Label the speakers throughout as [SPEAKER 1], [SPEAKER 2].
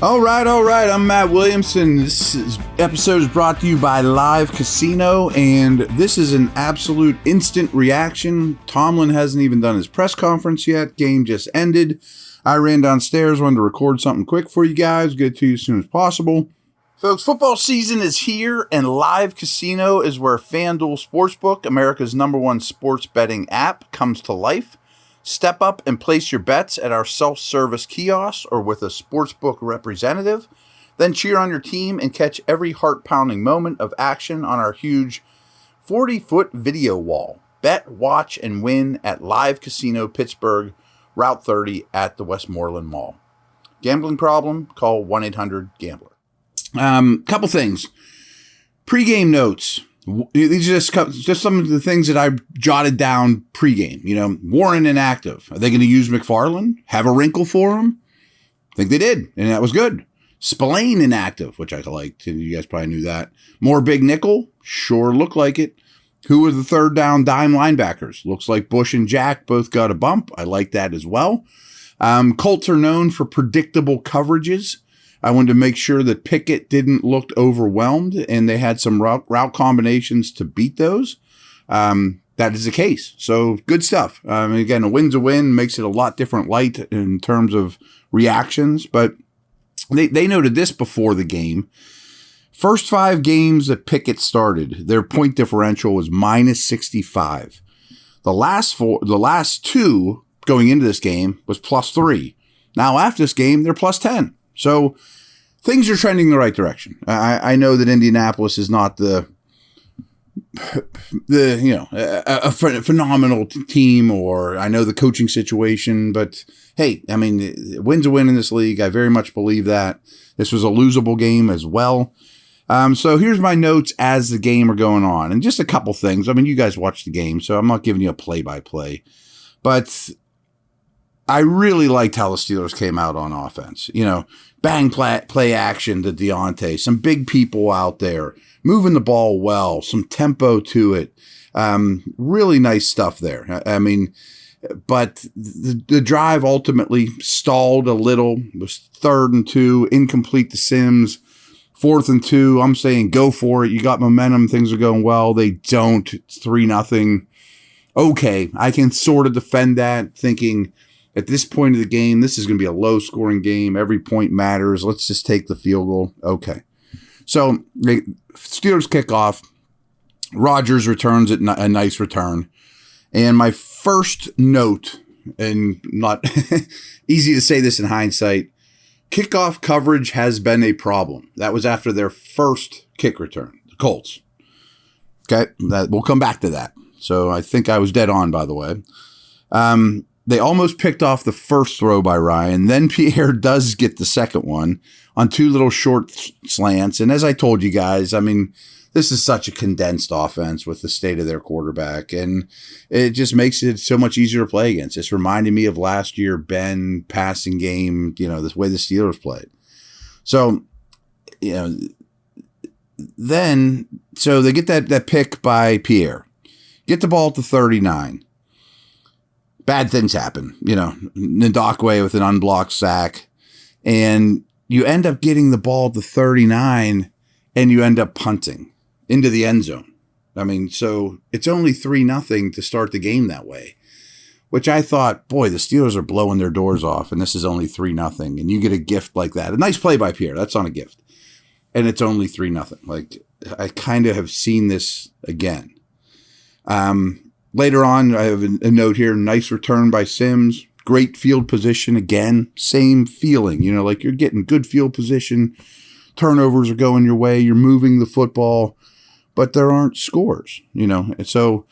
[SPEAKER 1] All right. I'm Matt Williamson. Episode is brought to you by Live Casino, and this is an absolute instant reaction. Tomlin hasn't even done his press conference yet. Game just ended. I ran downstairs, wanted to record something quick for you guys, get it to you as soon as possible. Folks, football season is here, and Live Casino is where FanDuel Sportsbook, America's #1 sports betting app, comes to life. Step up and place your bets at our self-service kiosk or with a sportsbook representative. Then cheer on your team and catch every heart-pounding moment of action on our huge 40-foot video wall. Bet, watch, and win at Live Casino Pittsburgh, Route 30 at the Westmoreland Mall. Gambling problem? Call 1-800-GAMBLER. Couple things. Pre-game notes. These are just some of the things that I jotted down pregame. Warren inactive. Are they going to use McFarland? Have a wrinkle for him? I think they did, and that was good. Spillane inactive, which I liked. You guys probably knew that. More big nickel? Sure looked like it. Who were the third down dime linebackers? Looks like Bush and Jack both got a bump. I like that as well. Colts are known for predictable coverages. I wanted to make sure that Pickett didn't look overwhelmed, and they had some route combinations to beat those. That is the case. So good stuff. Again, a win's a win, makes it a lot different light in terms of reactions, but they noted this before the game. First 5 games that Pickett started, their point differential was -65. The last 2 going into this game was +3. Now after this game, they're +10. So things are trending in the right direction. I know that Indianapolis is not a phenomenal team, or I know the coaching situation, but hey, win's a win in this league. I very much believe that. This was a losable game as well. So here's my notes as the game are going on, and just a couple things. You guys watched the game, so I'm not giving you a play-by-play, but I really liked how the Steelers came out on offense. Bang play action to Deontay, some big people out there, moving the ball well, some tempo to it. Really nice stuff there. But the drive ultimately stalled a little. It was 3rd and 2, incomplete to Sims. 4th and 2, I'm saying go for it. You got momentum. Things are going well. They don't. It's 3-0. Okay, I can sort of defend that, thinking at this point of the game, this is going to be a low-scoring game. Every point matters. Let's just take the field goal. Okay. So, the Steelers kick off. Rodgers returns a nice return. And my first note, and not easy to say this in hindsight, kickoff coverage has been a problem. That was after their first kick return, the Colts. Okay, we'll come back to that. So, I think I was dead on, by the way. They almost picked off the first throw by Ryan. Then Pierre does get the second one on 2 little short slants. And as I told you guys, this is such a condensed offense with the state of their quarterback. And it just makes it so much easier to play against. It's reminding me of last year, Ben passing game, this way the Steelers played. So, then, so they get that pick by Pierre. Get the ball at the 39. Bad things happen, Ndakwe with an unblocked sack, and you end up getting the ball to 39, and you end up punting into the end zone. So it's only 3-0 to start the game that way, which I thought, boy, the Steelers are blowing their doors off, and this is only 3-0, and you get a gift like that. A nice play by Pierre, that's not a gift, and it's only 3-0. I kind of have seen this again. Later on, I have a note here, nice return by Sims, great field position again, same feeling, you're getting good field position, turnovers are going your way, you're moving the football, but there aren't scores, And so,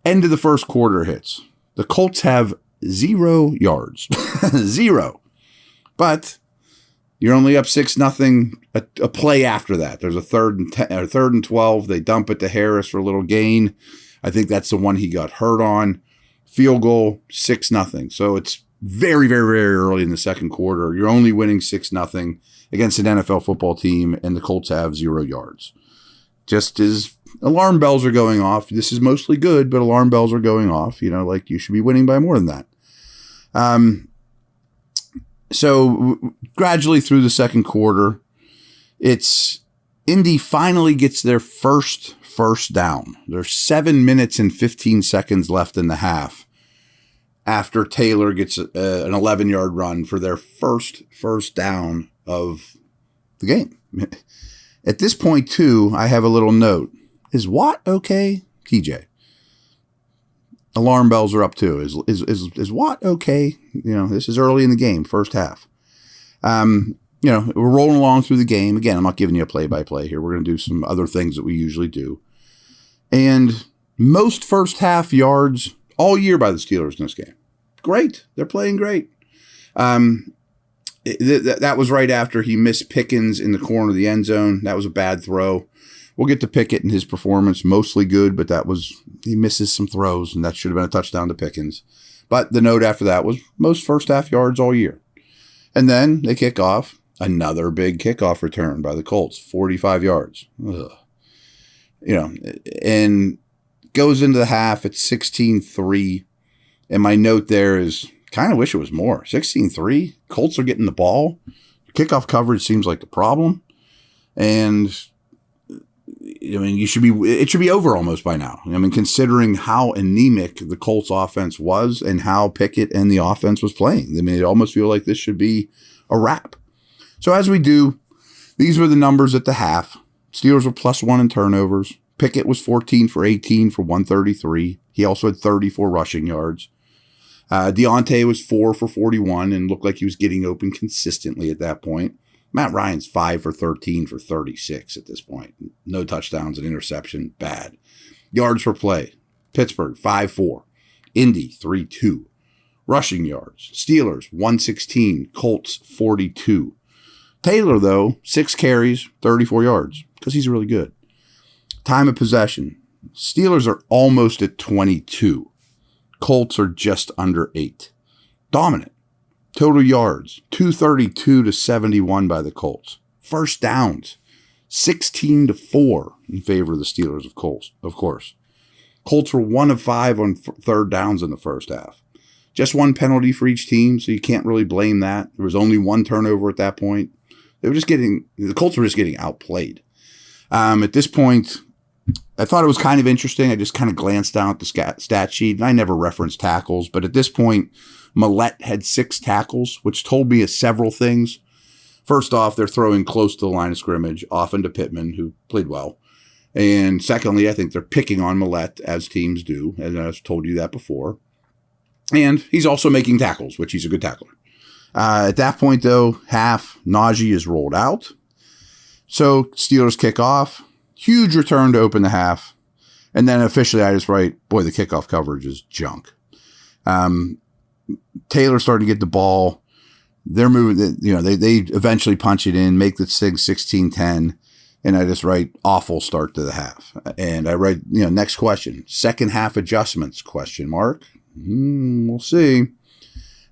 [SPEAKER 1] end of the first quarter hits. The Colts have 0 yards, 0, but you're only up 6-0, a play after that. There's a 3rd and 12, they dump it to Harris for a little gain. I think that's the one he got hurt on. Field goal, 6-0. So it's very, very, very early in the second quarter. You're only winning 6-0 against an NFL football team, and the Colts have 0 yards. Just as alarm bells are going off. This is mostly good, but alarm bells are going off. You should be winning by more than that. So gradually through the second quarter, it's Indy finally gets their first down. There's 7 minutes and 15 seconds left in the half after Taylor gets an 11-yard run for their first down of the game. At this point, too, I have a little note. Is Watt okay? TJ. Alarm bells are up, too. Is Watt okay? This is early in the game, first half. We're rolling along through the game. Again, I'm not giving you a play-by-play here. We're going to do some other things that we usually do. And most first half yards all year by the Steelers in this game. Great. They're playing great. That was right after he missed Pickens in the corner of the end zone. That was a bad throw. We'll get to Pickett and his performance. Mostly good, but he misses some throws, and that should have been a touchdown to Pickens. But the note after that was most first half yards all year. And then they kick off. Another big kickoff return by the Colts, 45 yards. Ugh. And goes into the half at 16-3. And my note there is, kind of wish it was more. 16-3. Colts are getting the ball. Kickoff coverage seems like the problem. And it should be over almost by now. Considering how anemic the Colts offense was and how Pickett and the offense was playing. It almost feel like this should be a wrap. So as we do, these were the numbers at the half. Steelers were +1 in turnovers. Pickett was 14 for 18 for 133. He also had 34 rushing yards. Deontay was 4 for 41 and looked like he was getting open consistently at that point. Matt Ryan's 5 for 13 for 36 at this point. No touchdowns, an interception, bad. Yards per play, Pittsburgh 5-4. Indy 3-2. Rushing yards, Steelers 116, Colts 42. Taylor, though, 6 carries, 34 yards, because he's really good. Time of possession, Steelers are almost at 22. Colts are just under 8. Dominant. Total yards, 232 to 71 by the Colts. First downs, 16-4 in favor of the Steelers, of course. Colts were 1 of 5 on third downs in the first half. Just one penalty for each team, so you can't really blame that. There was only one turnover at that point. The Colts were just getting outplayed. At this point, I thought it was kind of interesting. I just kind of glanced down at the stat sheet, and I never referenced tackles. But at this point, Millette had 6 tackles, which told me several things. First off, they're throwing close to the line of scrimmage, often to Pittman, who played well. And secondly, I think they're picking on Millette, as teams do, and I've told you that before. And he's also making tackles, which he's a good tackler. At that point, though, half, Najee is rolled out. So Steelers kick off. Huge return to open the half. And then officially I just write, boy, the kickoff coverage is junk. Taylor starting to get the ball. They're moving, they eventually punch it in, make the 16-10. And I just write awful start to the half. And I write, next question, second half adjustments, ? We'll see.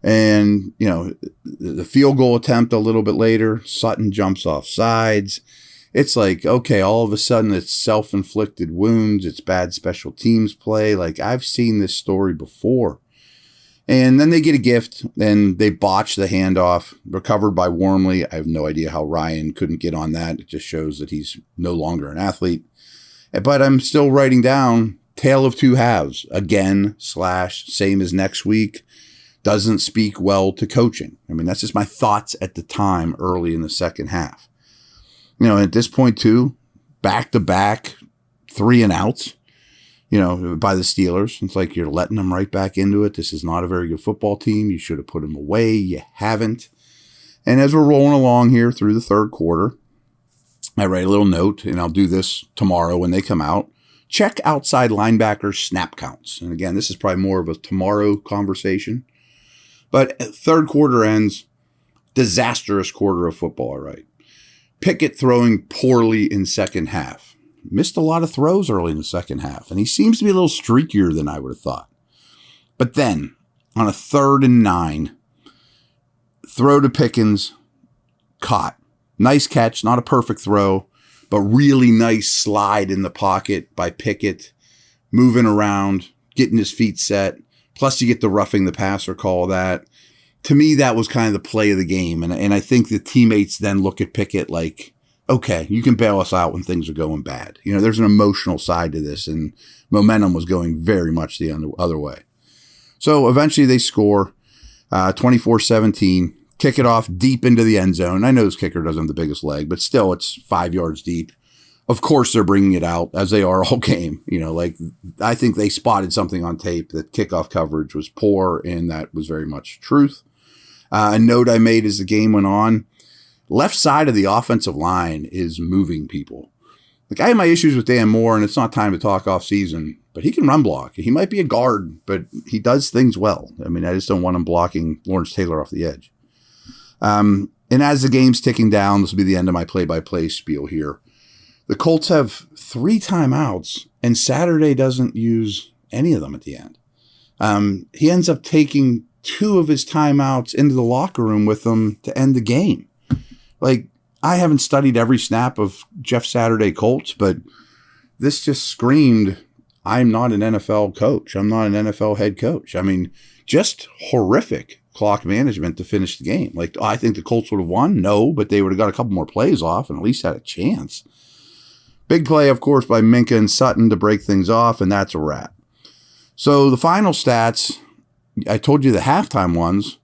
[SPEAKER 1] And, the field goal attempt a little bit later, Sutton jumps off sides. It's like, okay, all of a sudden it's self-inflicted wounds. It's bad special teams play. Like, I've seen this story before. And then they get a gift and they botch the handoff, recovered by Wormley. I have no idea how Ryan couldn't get on that. It just shows that he's no longer an athlete. But I'm still writing down tale of two halves. Again, / same as next week. Doesn't speak well to coaching. That's just my thoughts at the time early in the second half. At this point too, back-to-back 3-and-outs, by the Steelers. It's like you're letting them right back into it. This is not a very good football team. You should have put them away. You haven't. And as we're rolling along here through the third quarter, I write a little note, and I'll do this tomorrow when they come out. Check outside linebackers snap counts. And again, this is probably more of a tomorrow conversation. But third quarter ends, disastrous quarter of football, all right. Pickett throwing poorly in second half. Missed a lot of throws early in the second half, and he seems to be a little streakier than I would have thought. But then, on a 3rd and 9, throw to Pickens, caught. Nice catch, not a perfect throw, but really nice slide in the pocket by Pickett, moving around, getting his feet set. Plus, you get the roughing the passer call that. to me, that was kind of the play of the game. And I think the teammates then look at Pickett like, okay, you can bail us out when things are going bad. There's an emotional side to this, and momentum was going very much the other way. So eventually they score 24-17, kick it off deep into the end zone. I know this kicker doesn't have the biggest leg, but still it's 5 yards deep. Of course they're bringing it out, as they are all game. I think they spotted something on tape that kickoff coverage was poor, and that was very much truth. A note I made as the game went on, left side of the offensive line is moving people. I have my issues with Dan Moore, and it's not time to talk off season, but he can run block. He might be a guard, but he does things well. I just don't want him blocking Lawrence Taylor off the edge. And as the game's ticking down, this will be the end of my play-by-play spiel here. The Colts have 3 timeouts, and Saturday doesn't use any of them at the end. He ends up taking 2 of his timeouts into the locker room with him to end the game. I haven't studied every snap of Jeff Saturday Colts, but this just screamed, I'm not an NFL coach. I'm not an NFL head coach. Just horrific clock management to finish the game. I think the Colts would have won. No, but they would have got a couple more plays off and at least had a chance. Big play, of course, by Minka and Sutton to break things off, and that's a wrap. So the final stats, I told you the halftime ones.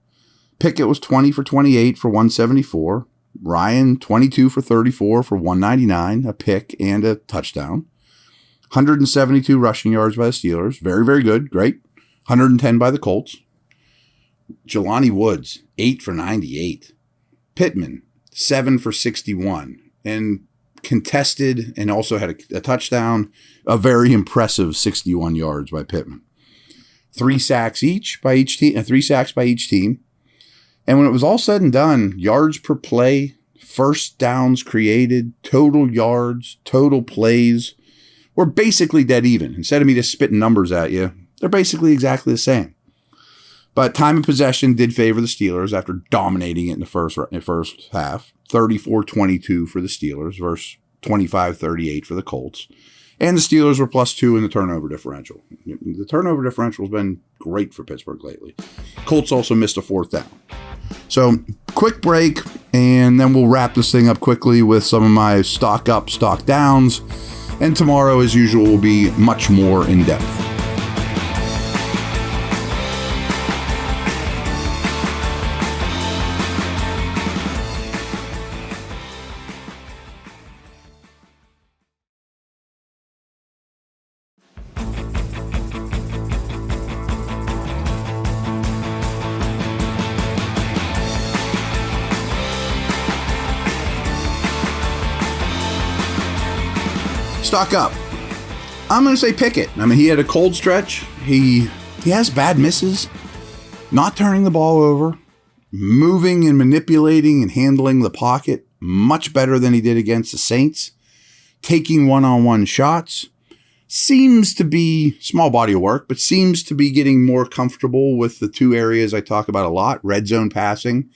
[SPEAKER 1] Pickett was 20 for 28 for 174. Ryan, 22 for 34 for 199, a pick and a touchdown. 172 rushing yards by the Steelers. Very, very good. Great. 110 by the Colts. Jelani Woods, 8 for 98. Pittman, 7 for 61. And contested and also had a touchdown. A very impressive 61 yards by Pittman. 3 sacks by each team. 3 sacks by each team. And when it was all said and done, yards per play, first downs created, total yards, total plays, were basically dead even. Instead of me just spitting numbers at you, they're basically exactly the same. But time of possession did favor the Steelers after dominating it in the first half. 34-22 for the Steelers versus 25-38 for the Colts. And the Steelers were +2 in the turnover differential. The turnover differential has been great for Pittsburgh lately. Colts also missed a 4th down. So, quick break, and then we'll wrap this thing up quickly with some of my stock up, stock downs. And tomorrow, as usual, will be much more in depth. Stock up. I'm going to say Pickett. He had a cold stretch. He has bad misses. Not turning the ball over. Moving and manipulating and handling the pocket much better than he did against the Saints. Taking one-on-one shots. Seems to be small body of work, but seems to be getting more comfortable with the 2 areas I talk about a lot. Red zone passing,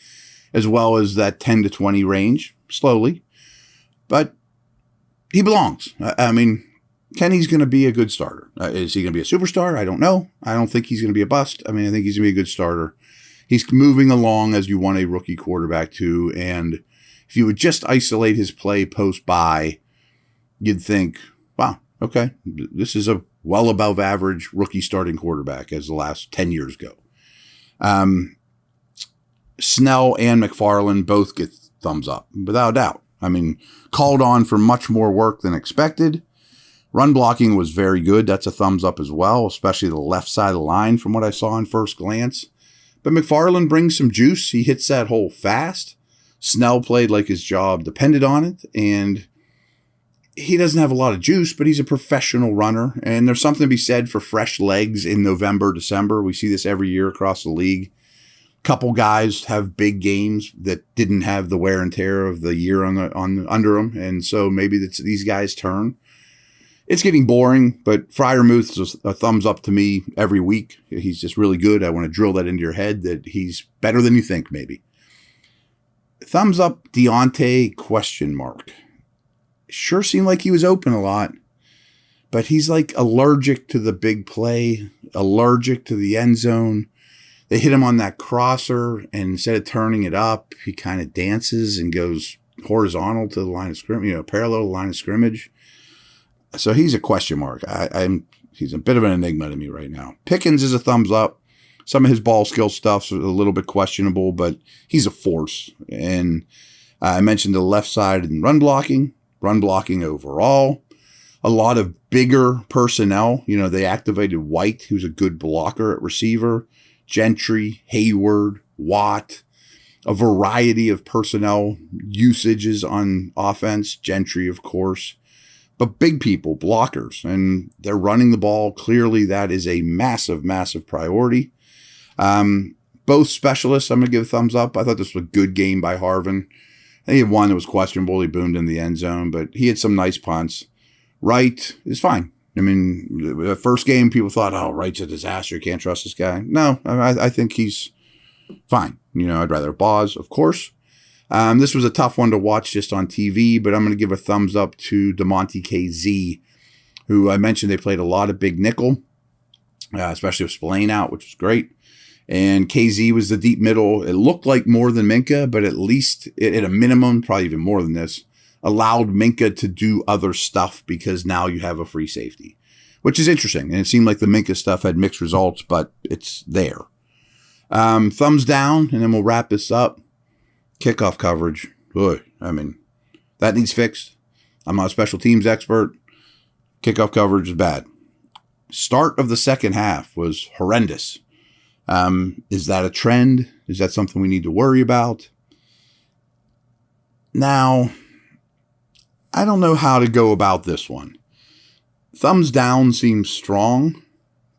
[SPEAKER 1] as well as that 10 to 20 range. Slowly. But he belongs. Kenny's going to be a good starter. Is he going to be a superstar? I don't know. I don't think he's going to be a bust. I think he's going to be a good starter. He's moving along as you want a rookie quarterback to. And if you would just isolate his play post-bye, you'd think, wow, okay, this is a well above average rookie starting quarterback as the last 10 years go. Snell and McFarland both get thumbs up, without a doubt. Called on for much more work than expected. Run blocking was very good. That's a thumbs up as well, especially the left side of the line from what I saw on first glance. But McFarland brings some juice. He hits that hole fast. Snell played like his job depended on it, and he doesn't have a lot of juice, but he's a professional runner, and there's something to be said for fresh legs in November, December. We see this every year across the league. Couple guys have big games that didn't have the wear and tear of the year under them, and so maybe these guys turn. It's getting boring, but Freiermuth is a thumbs up to me every week. He's just really good. I want to drill that into your head that he's better than you think, maybe. Thumbs up Deontay ? Sure seemed like he was open a lot, but he's like allergic to the big play, allergic to the end zone. They hit him on that crosser, and instead of turning it up, he kind of dances and goes horizontal to the line of scrimmage, parallel to the line of scrimmage. So he's a question mark. He's a bit of an enigma to me right now. Pickens is a thumbs up. Some of his ball skill stuff's a little bit questionable, but he's a force. And I mentioned the left side and run blocking overall. A lot of bigger personnel. They activated White, who's a good blocker at receiver, Gentry, Hayward, Watt, a variety of personnel usages on offense, Gentry, of course, but big people, blockers, and they're running the ball. Clearly, that is a massive, massive priority. Both specialists, I'm going to give a thumbs up. I thought this was a good game by Harvin. I think he had one that was questionable. He boomed in the end zone, but he had some nice punts. Wright is fine. I mean, the first game, people thought, oh, Wright's a disaster. You can't trust this guy. No, I think he's fine. I'd rather Boz, of course. This was a tough one to watch just on TV, but I'm going to give a thumbs up to DeMonte KZ, who I mentioned they played a lot of big nickel, especially with Spillane out, which was great. And KZ was the deep middle. It looked like more than Minka, but at least at a minimum, probably even more than this, allowed Minka to do other stuff because now you have a free safety, which is interesting. And it seemed like the Minka stuff had mixed results, but it's there. Thumbs down, and then we'll wrap this up. Kickoff coverage. That needs fixed. I'm not a special teams expert. Kickoff coverage is bad. Start of the second half was horrendous. Is that a trend? Is that something we need to worry about? Now, I don't know how to go about this one. Thumbs down seems strong,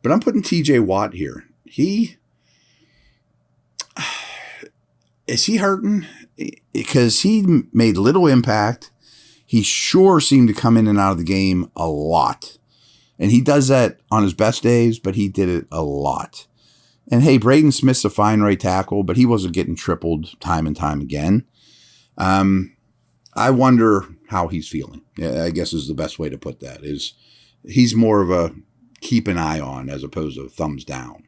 [SPEAKER 1] but I'm putting TJ Watt here. Is he hurting? Because he made little impact. He sure seemed to come in and out of the game a lot. And he does that on his best days, but he did it a lot. And hey, Braden Smith's a fine right tackle, but he wasn't getting tripled time and time again. I wonder how he's feeling. Yeah, I guess is the best way to put that. Is he's more of a keep an eye on as opposed to thumbs down.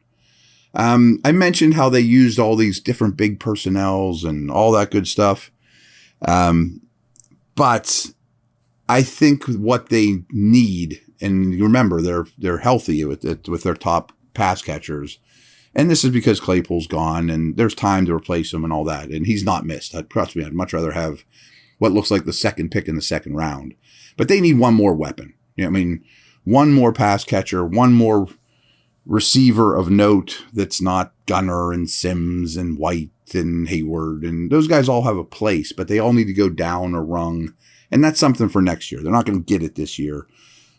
[SPEAKER 1] I mentioned how they used all these different big personnels and all that good stuff. But I think what they need, and remember, they're healthy with their top pass catchers. And this is because Claypool's gone and there's time to replace him and all that. And he's not missed. Trust me, I'd much rather have what looks like the second pick in the second round. But they need one more weapon. One more pass catcher, one more receiver of note that's not Gunner and Sims and White and Hayward. And those guys all have a place, but they all need to go down a rung. And that's something for next year. They're not going to get it this year.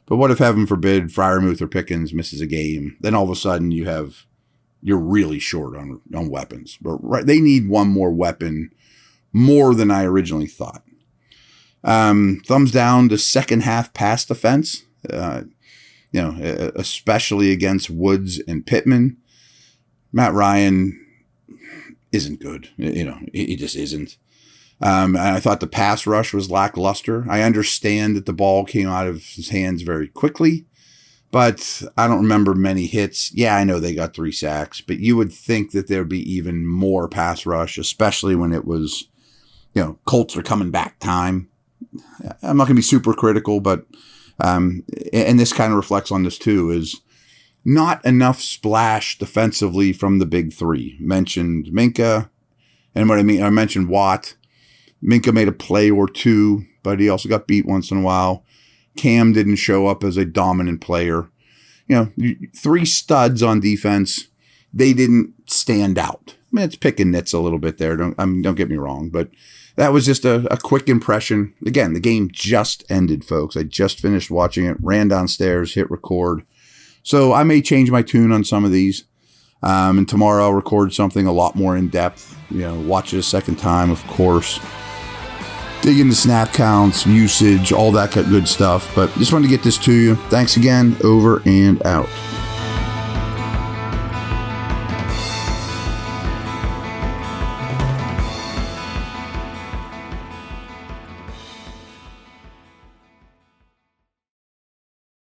[SPEAKER 1] But what if, heaven forbid, Freiermuth or Pickens misses a game? Then all of a sudden you're really short on weapons. But they need one more weapon, more than I originally thought. Thumbs down to second half pass defense. Especially against Woods and Pittman. Matt Ryan isn't good. He just isn't. And I thought the pass rush was lackluster. I understand that the ball came out of his hands very quickly, but I don't remember many hits. Yeah, I know they got 3 sacks, but you would think that there'd be even more pass rush, especially when it was, Colts are coming back time. I'm not going to be super critical, but and this kind of reflects on this too, is not enough splash defensively from the big three. Mentioned Minka, and what I mean, I mentioned Watt. Minka made a play or two, but he also got beat once in a while. Cam didn't show up as a dominant player. 3 studs on defense. They didn't stand out. I mean, it's picking nits a little bit there. Don't get me wrong, but that was just a quick impression. Again, the game just ended, folks. I just finished watching it, ran downstairs, hit record. So I may change my tune on some of these. And tomorrow I'll record something a lot more in depth. Watch it a second time, of course. Dig into snap counts, usage, all that good stuff. But just wanted to get this to you. Thanks again. Over and out.